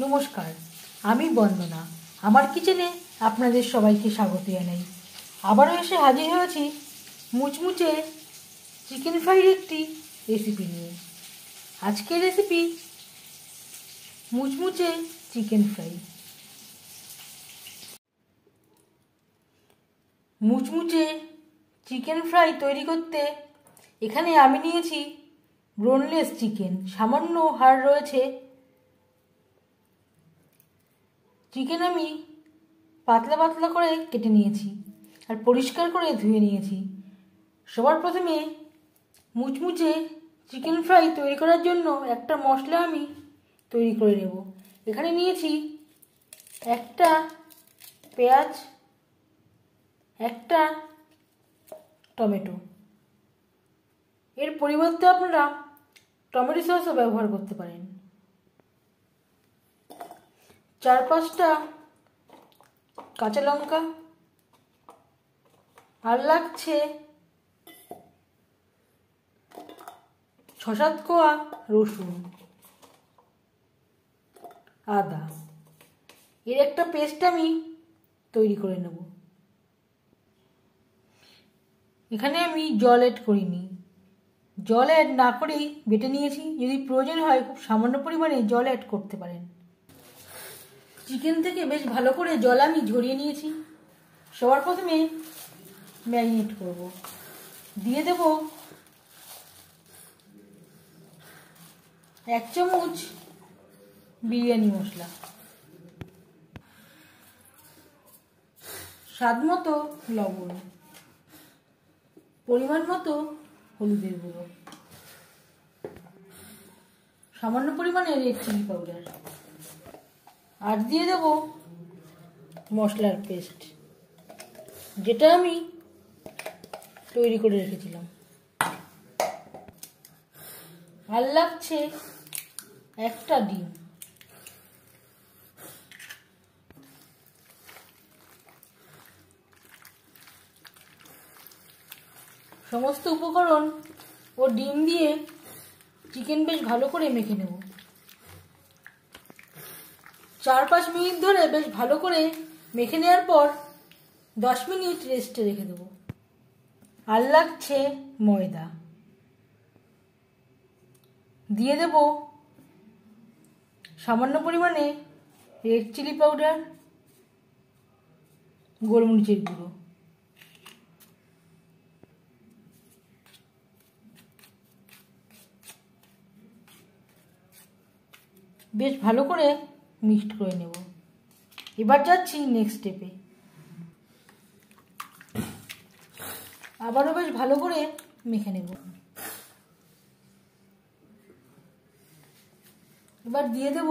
নমস্কার, আমি বন্দনা। আমার কিচেনে আপনাদের সবাইকে স্বাগত জানাই। আবারও এসে হাজির হয়েছি মুচমুচে চিকেন ফ্রাইয়ের একটি রেসিপি নিয়ে। আজকের রেসিপি মুচমুচে চিকেন ফ্রাই। মুচমুচে চিকেন ফ্রাই তৈরি করতে এখানে আমি নিয়েছি বোনলেস চিকেন। সামান্য হাড় রয়েছে। চিকেন আমি পাতলা পাতলা করে কেটে নিয়েছি আর পরিষ্কার করে ধুয়ে নিয়েছি। সবার প্রথমে মুচমুচে চিকেন ফ্রাই তৈরি করার জন্য একটা মশলা আমি তৈরি করে নেব। এখানে নিয়েছি একটা পেঁয়াজ, একটা টমেটো। এর পরিবর্তে আপনারা টমেটো সসও ব্যবহার করতে পারেন। 4-5টা কাঁচা লঙ্কা, আর লাগছে 6-7 কোয়া রসুন, আদা। এর একটা পেস্ট আমি তৈরি করে নেব। এখানে আমি জল অ্যাড করিনি, জল অ্যাড না করেই বেটে নিয়েছি। যদি প্রয়োজন হয় খুব সামান্য পরিমাণে জল অ্যাড করতে পারেন। চিকেন থেকে বেশ ভালো করে জল আমি ঝরিয়ে নিয়েছি। সবার প্রথমে ম্যারিনেট করব। দিয়ে দেব 1 চামচ বিরিয়ানি মশলা, স্বাদ মতো লবণ, পরিমাণ মতো হলুদের গুঁড়ো, সামান্য পরিমাণে রেড চিলি পাউডার, আর দিয়ে দেব মশলার পেস্ট, যেটা আমি তৈরি করে রেখেছিলাম। আর লাগছে একটা ডিম। সমস্ত উপকরণ ও ডিম দিয়ে চিকেন বেশ ভালো করে মেখে নেব। 4-5 মিনিট ধরে বেশ ভালো করে মেখে নেওয়ার পর 10 মিনিট রেস্টে রেখে দেব। আর লাগছে ময়দা। দিয়ে দেব সামান্য পরিমাণে রেড চিলি পাউডার, গোলমরিচের গুঁড়ো। বেশ ভালো করে মিক্সড করে নেব। এবার যাচ্ছি নেক্সট স্টেপে। আবারও বেশ ভালো করে মেখে নেব। এবার দিয়ে দেব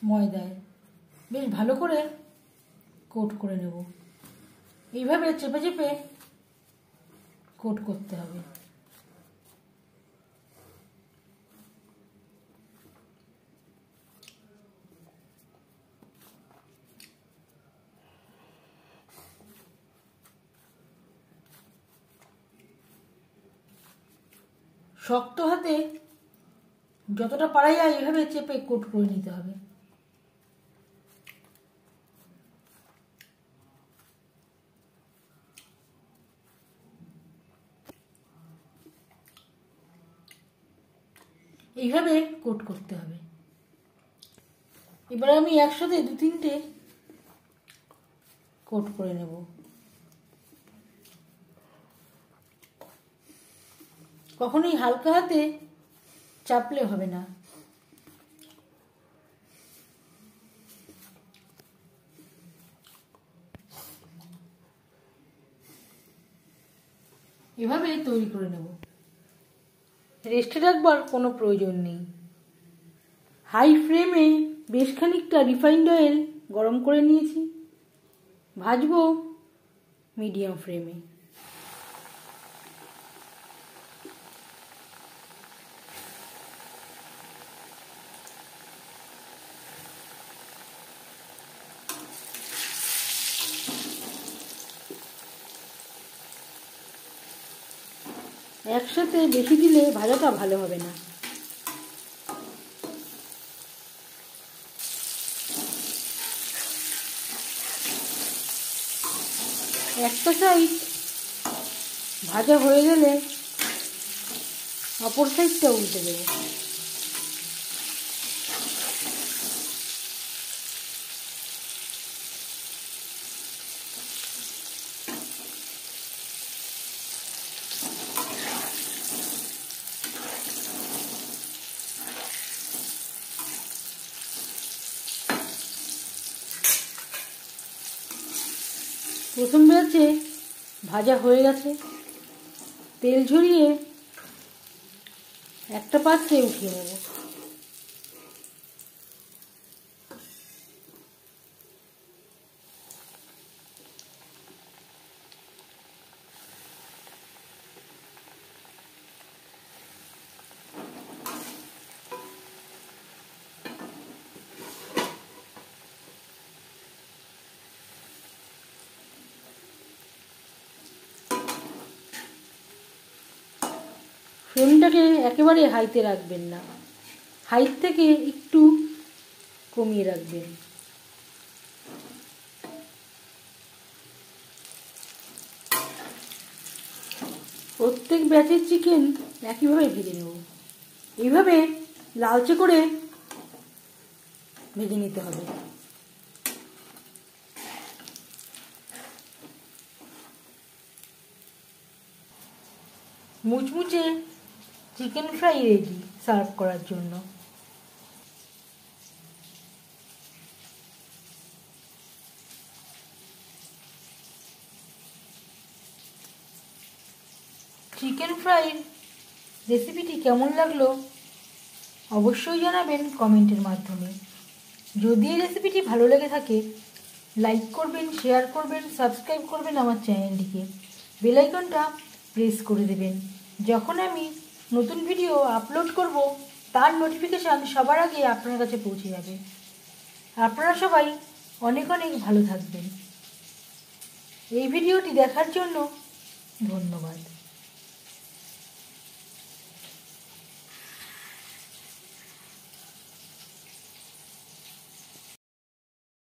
ময়দায়, বেশ ভালো করে কোট করে নেব। এইভাবে চেপে চেপে কোট করতে হবে। শক্ত হাতে যতটা পারা যায় এইভাবে চেপে কোট করে নিতে হবে। এইভাবে কোট করতে হবে। এবার আমি একসাথে 2-3টে কোট করে নেব। কখনোই হালকা হাতে চাপলে হবে না। এভাবে তৈরি করে নেব। রেস্টে রাখবার কোনো প্রয়োজন নেই। হাই ফ্লেমে বেশ খানিকটা রিফাইন্ড অয়েল গরম করে নিয়েছি। ভাজবো মিডিয়াম ফ্লেমে। একসাথে বেশি দিলে ভাজাটা ভালো হবে না। একটা সাইড ভাজা হয়ে গেলে অপর সাইডটা উল্টে দেবো। প্রথম ব্যাচে ভাজা হয়ে গেছে, তেল ঝরিয়ে একটা পাত্রে উঠিয়ে নেব। ফ্লেমটাকে একেবারে হাইতে রাখবেন না, হাইট থেকে একটু কমিয়ে রাখবেন। প্রত্যেক ব্যাচের চিকেন একইভাবে ভেজে নেব। এইভাবে লালচে করে ভেজে নিতে হবে। মুচমুচে চিকেন ফ্রাই রেডি সার্ভ করার জন্য। চিকেন ফ্রাইয়ের রেসিপিটি কেমন লাগলো অবশ্যই জানাবেন কমেন্টের মাধ্যমে। যদি এই রেসিপিটি ভালো লেগে থাকে লাইক করবেন, শেয়ার করবেন, সাবস্ক্রাইব করবেন আমার চ্যানেলটিকে, বেল আইকনটা প্রেস করে দেবেন। যখন আমি নতুন ভিডিও আপলোড করব তার নোটিফিকেশান সবার আগে আপনার কাছে পৌঁছে যাবে। আপনারা সবাই অনেক অনেক ভালো থাকবেন। এই ভিডিওটি দেখার জন্য ধন্যবাদ।